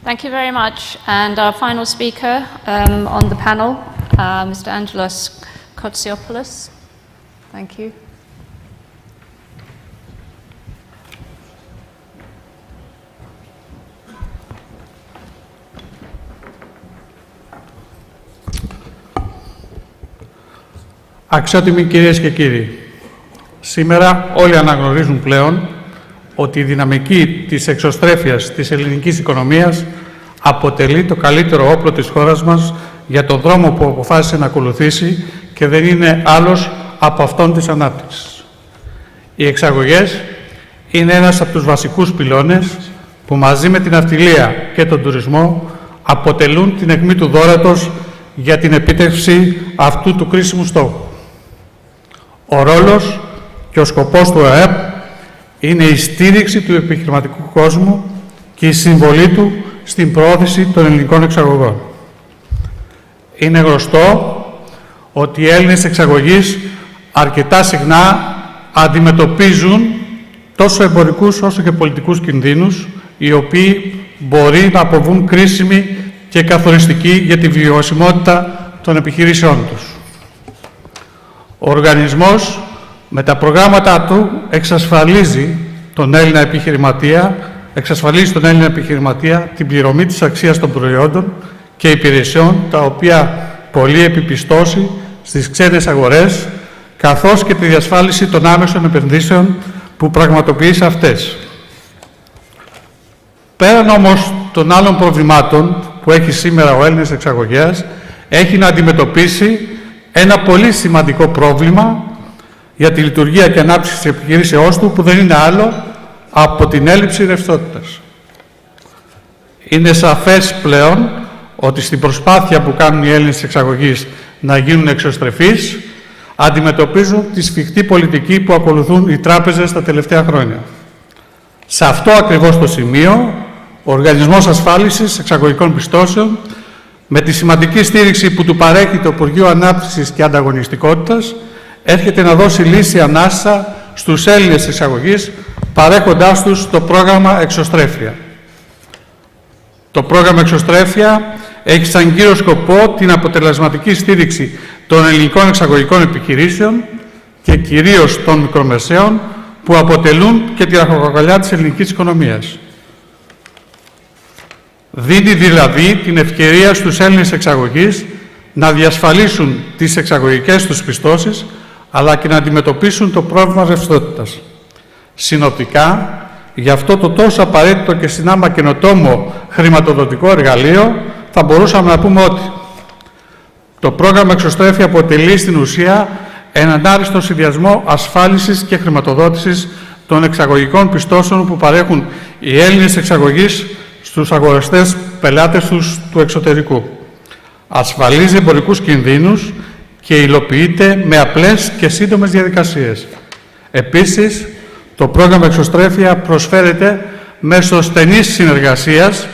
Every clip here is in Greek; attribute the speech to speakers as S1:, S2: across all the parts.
S1: Thank you very much. And our final speaker on the panel, Mr. Angelos Kotsiopoulos. Thank you.
S2: Αξιότιμοι κυρίες και κύριοι, σήμερα όλοι αναγνωρίζουν πλέον ότι η δυναμική της εξωστρέφειας της ελληνικής οικονομίας αποτελεί το καλύτερο όπλο της χώρας μας για τον δρόμο που αποφάσισε να ακολουθήσει και δεν είναι άλλος από αυτόν της ανάπτυξης. Οι εξαγωγές είναι ένας από τους βασικούς πυλώνες που μαζί με την ναυτιλία και τον τουρισμό αποτελούν την αιχμή του δώρατος για την επίτευξη αυτού του κρίσιμου στόχου. Ο ρόλος και ο σκοπός του ΑΕΠ είναι η στήριξη του επιχειρηματικού κόσμου και η συμβολή του στην προώθηση των ελληνικών εξαγωγών. Είναι γνωστό ότι οι Έλληνες εξαγωγείς αρκετά συχνά αντιμετωπίζουν τόσο εμπορικούς όσο και πολιτικούς κινδύνους, οι οποίοι μπορεί να αποβούν κρίσιμοι και καθοριστικοί για τη βιωσιμότητα των επιχειρήσεών τους. Ο οργανισμός με τα προγράμματα του εξασφαλίζει τον Έλληνα επιχειρηματία την πληρωμή της αξίας των προϊόντων και υπηρεσιών, τα οποία πολύ επιπιστώσει στις ξένες αγορές, καθώς και τη διασφάλιση των άμεσων επενδύσεων που πραγματοποιεί σε αυτές. Πέραν όμως των άλλων προβλημάτων που έχει σήμερα ο Έλληνας εξαγωγέας, έχει να αντιμετωπίσει ένα πολύ σημαντικό πρόβλημα για τη λειτουργία και ανάπτυξη της επιχειρήσεώς του, που δεν είναι άλλο από την έλλειψη ρευστότητας. Είναι σαφές πλέον ότι στην προσπάθεια που κάνουν οι Έλληνες εξαγωγείς να γίνουν εξωστρεφείς, αντιμετωπίζουν τη σφιχτή πολιτική που ακολουθούν οι τράπεζες τα τελευταία χρόνια. Σε αυτό ακριβώς το σημείο, ο Οργανισμός Ασφάλισης Εξαγωγικών Πιστώσεων, με τη σημαντική στήριξη που του παρέχει το Υπουργείο Ανάπτυξης και Ανταγωνιστικότητας, έρχεται να δώσει λύση ανάσα στους Έλληνες εξαγωγείς, παρέχοντάς τους το πρόγραμμα Εξωστρέφεια. Το πρόγραμμα Εξωστρέφεια έχει σαν κύριο σκοπό την αποτελεσματική στήριξη των ελληνικών εξαγωγικών επιχειρήσεων και κυρίως των μικρομεσαίων, που αποτελούν και τη ραχοκοκαλιά της ελληνικής οικονομίας. Δίνει δηλαδή την ευκαιρία στους Έλληνες εξαγωγείς να διασφαλίσουν τις εξαγωγικές τους πιστώσεις, αλλά και να αντιμετωπίσουν το πρόβλημα ρευστότητας. Συνοπτικά, για αυτό το τόσο απαραίτητο και συνάμα καινοτόμο χρηματοδοτικό εργαλείο, θα μπορούσαμε να πούμε ότι το πρόγραμμα Εξωστρέφεια αποτελεί στην ουσία έναν άριστο συνδυασμό ασφάλισης και χρηματοδότησης των εξαγωγικών πιστώσεων που παρέχουν οι Έλληνες εξαγωγείς στους αγοραστές πελάτες τους του εξωτερικού. Ασφαλίζει εμπορικούς κινδύνους και υλοποιείται με απλές και σύντομες διαδικασίες. Επίσης, το πρόγραμμα Εξωστρέφεια προσφέρεται μέσω στενής συνεργασίας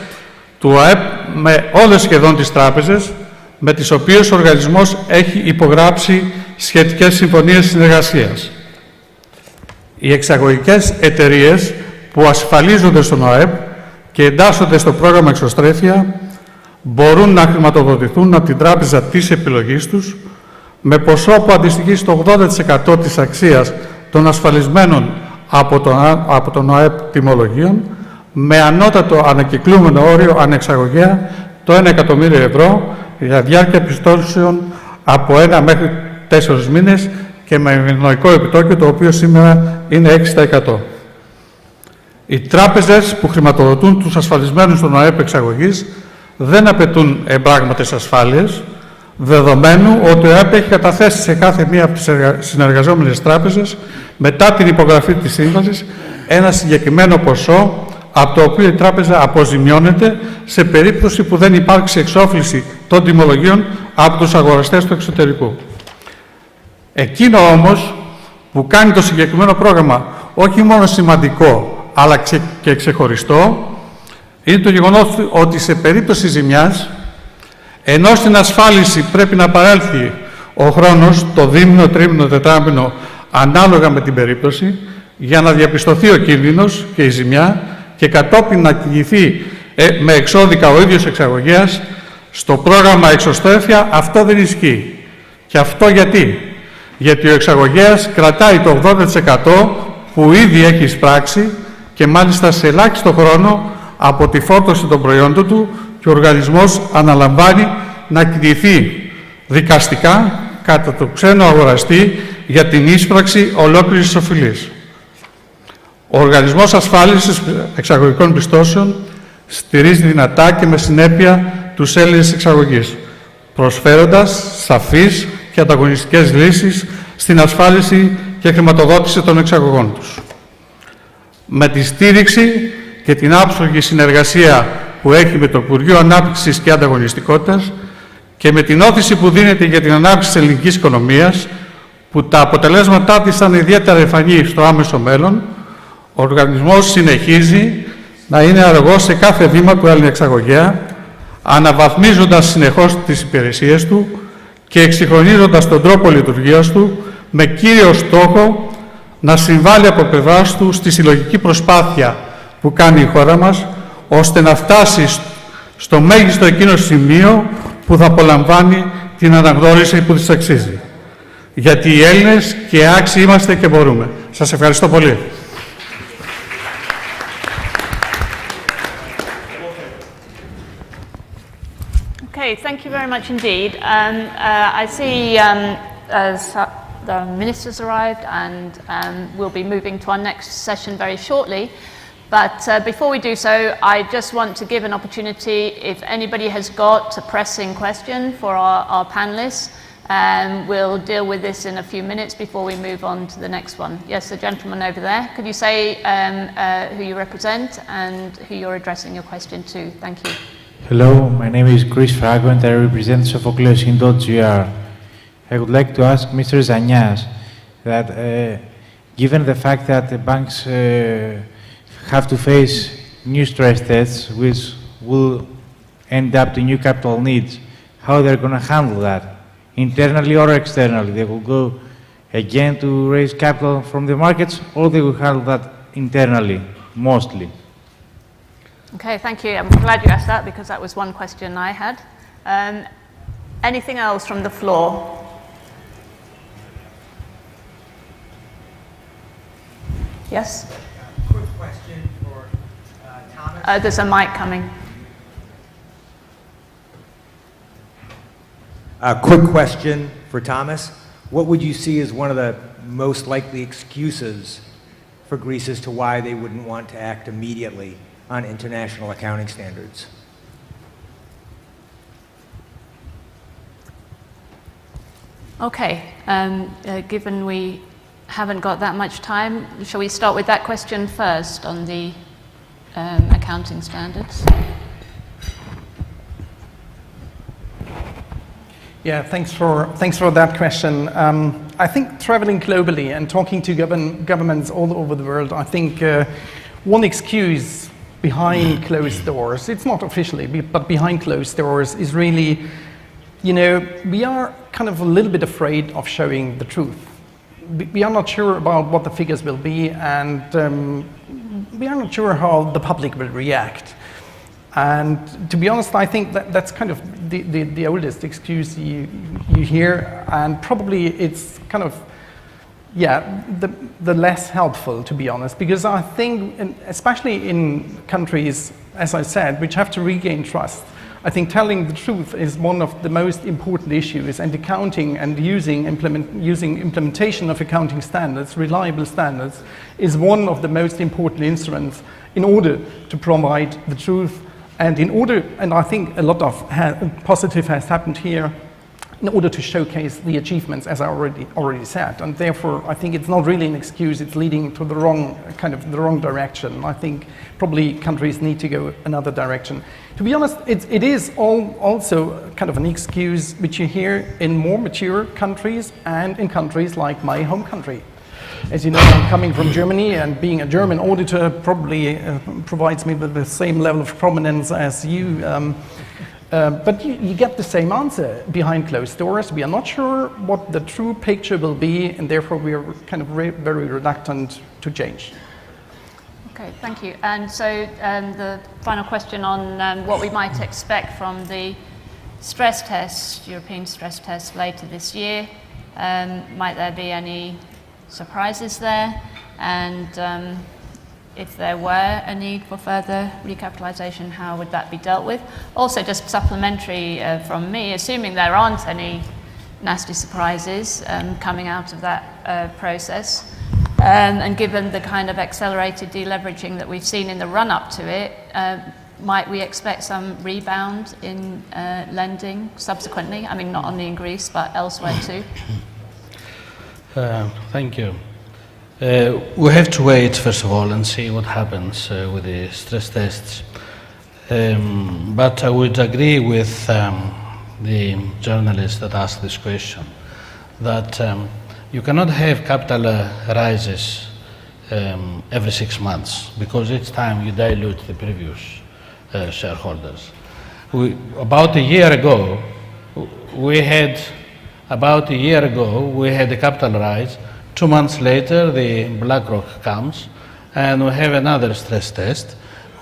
S2: του ΑΕΠ με όλες σχεδόν τις τράπεζες, με τις οποίες ο οργανισμός έχει υπογράψει σχετικές συμφωνίες συνεργασίας. Οι εξαγωγικές εταιρείες που ασφαλίζονται στον ΑΕΠ και εντάσσονται στο πρόγραμμα Εξωστρέφεια μπορούν να χρηματοδοτηθούν από την τράπεζα της επιλογής τους με ποσό που αντιστοιχεί στο 80% της αξίας των ασφαλισμένων από τον ΑΕΠ τιμολογίων, με ανώτατο ανακυκλούμενο όριο ανεξαγωγέα το 1 εκατομμύριο ευρώ για διάρκεια πιστώσεων από 1 μέχρι 4 μήνες και με ευνοϊκό επιτόκιο, το οποίο σήμερα είναι 6%. Οι τράπεζες που χρηματοδοτούν τους ασφαλισμένους στον ΑΕΠ εξαγωγής δεν απαιτούν εμπράγματες ασφάλειες, δεδομένου ότι ο ΑΕΠ έχει καταθέσει σε κάθε μία από τις συνεργαζόμενες τράπεζες, μετά την υπογραφή της σύμβασης, ένα συγκεκριμένο ποσό, από το οποίο η τράπεζα αποζημιώνεται σε περίπτωση που δεν υπάρξει εξόφληση των τιμολογίων από τους αγοραστές του εξωτερικού. Εκείνο όμως που κάνει το συγκεκριμένο πρόγραμμα όχι μόνο σημαντικό, αλλά και ξεχωριστό, είναι το γεγονός ότι σε περίπτωση ζημιάς, ενώ στην ασφάλιση πρέπει να παρέλθει ο χρόνος, το δίμηνο, τρίμηνο, τετράμηνο, ανάλογα με την περίπτωση, για να διαπιστωθεί ο κίνδυνος και η ζημιά και κατόπιν να κινηθεί με εξώδικα ο ίδιος εξαγωγέας, στο πρόγραμμα εξωστρέφεια αυτό δεν ισχύει. Και αυτό γιατί? Γιατί ο εξαγωγέας κρατάει το 80% που ήδη έχει εισπράξει και μάλιστα σε ελάχιστο χρόνο από τη φόρτωση των προϊόντων του και ο οργανισμός αναλαμβάνει να κινηθεί δικαστικά κατά το ξένο αγοραστή για την ίσπραξη ολόκληρης οφειλής. Ο Οργανισμός Ασφάλισης Εξαγωγικών Πιστώσεων στηρίζει δυνατά και με συνέπεια τους Έλληνες εξαγωγείς, προσφέροντας σαφείς και ανταγωνιστικές λύσεις στην ασφάλιση και χρηματοδότηση των εξαγωγών τους. Με τη στήριξη και την άψογη συνεργασία που έχει με το Υπουργείο Ανάπτυξης και Ανταγωνιστικότητας και με την όθηση που δίνεται για την ανάπτυξη της ελληνικής οικονομίας, που τα αποτελέσματά της ήταν ιδιαίτερα εμφανή στο άμεσο μέλλον, ο οργανισμός συνεχίζει να είναι αρρωγός σε κάθε βήμα του Έλληνα εξαγωγέα, αναβαθμίζοντας συνεχώς τις υπηρεσίες του και εξυγχρονίζοντας τον τρόπο λειτουργίας του, με κύριο στόχο να συμβάλλει από πλευράς του στη συλλογική προσπάθεια που κάνει η χώρα μας, ώστε να φτάσει στο μέγιστο εκείνο σημείο που θα απολαμβάνει την αναγνώριση που της αξίζει. Γιατί οι Έλληνες και άξιοι είμαστε και μπορούμε. Σας ευχαριστώ πολύ.
S1: Okay, thank you very much indeed. I see the ministers arrived, and we'll be moving to our next session very shortly. But before we do so, I just want to give an opportunity, if anybody has got a pressing question for our panelists, we'll deal with this in a few minutes before we move on to the next one. Yes, the gentleman over there. Could you say who you represent and who you're addressing your question to? Thank you.
S3: Hello, my name is Chris Frago and I represent Sophocles.gr. I would like to ask Mr. Zanias that given the fact that the banks have to face new stress tests which will end up to new capital needs, how they're going to handle that, internally or externally? They will go again to raise capital from the markets, or they will handle that internally, mostly?
S1: Okay, thank you. I'm glad you asked that because that was one question I had. Anything else from the floor? Yes?
S4: Quick question for Thomas.
S1: There's a mic coming.
S4: A quick question for Thomas. What would you see as one of the most likely excuses for Greece as to why they wouldn't want to act immediately on international accounting standards?
S1: Okay, given we haven't got that much time, shall we start with that question first on the accounting standards?
S5: Yeah, thanks for that question. I think traveling globally and talking to governments all over the world, I think one excuse behind closed doors, it's not officially, but behind closed doors, is really, you know, we are kind of a little bit afraid of showing the truth. We are not sure about what the figures will be, and we are not sure how the public will react. And to be honest, I think that's kind of the oldest excuse you hear, and probably it's kind of, yeah, the less helpful, to be honest, because I think, especially in countries, as I said, which have to regain trust, I think telling the truth is one of the most important issues, and accounting and using implementation of accounting standards, reliable standards, is one of the most important instruments in order to provide the truth. And I think a lot of positive has happened here in order to showcase the achievements, as I already said. And therefore, I think it's not really an excuse, it's leading to the wrong direction. I think probably countries need to go another direction. To be honest, it is also kind of an excuse which you hear in more mature countries and in countries like my home country. As you know, I'm coming from Germany, and being a German auditor probably provides me with the same level of prominence as you. But you get the same answer behind closed doors. We are not sure what the true picture will be, and therefore we are kind of very reluctant to change.
S1: Okay, thank you. And so the final question on what we might expect from the stress test, European stress test later this year. Might there be any surprises there? And if there were a need for further recapitalisation, how would that be dealt with? Also, just supplementary from me, assuming there aren't any nasty surprises coming out of that process, and given the kind of accelerated deleveraging that we've seen in the run-up to it, might we expect some rebound in lending subsequently? I mean, not only in Greece, but elsewhere too.
S6: Thank you. We have to wait, first of all, and see what happens with the stress tests. But I would agree with the journalist that asked this question, that you cannot have capital rises every 6 months, because each time you dilute the previous shareholders. About a year ago, we had a capital rise. 2 months later, the BlackRock comes, and we have another stress test,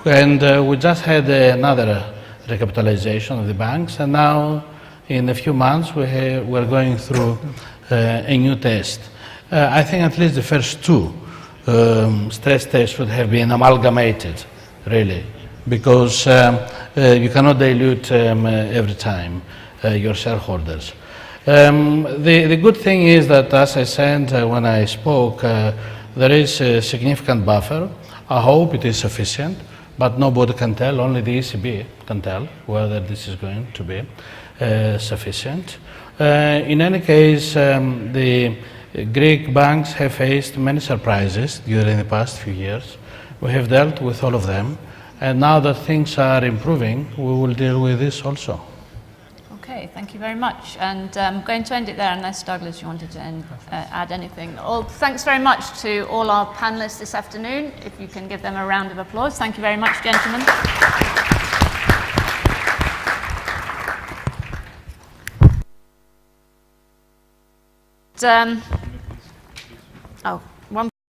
S6: and we just had another recapitalization of the banks, and now in a few months we're going through a new test. I think at least the first two stress tests should have been amalgamated, really, because you cannot dilute every time your shareholders. The good thing is that, as I said when I spoke, there is a significant buffer. I hope it is sufficient, but nobody can tell, only the ECB can tell whether this is going to be sufficient. In any case, the Greek banks have faced many surprises during the past few years. We have dealt with all of them, and now that things are improving, we will deal with this also.
S1: Okay, thank you very much. And I'm going to end it there, unless Douglas, you wanted to add anything. Thanks very much to all our panelists this afternoon. If you can give them a round of applause. Thank you very much, gentlemen. Oh.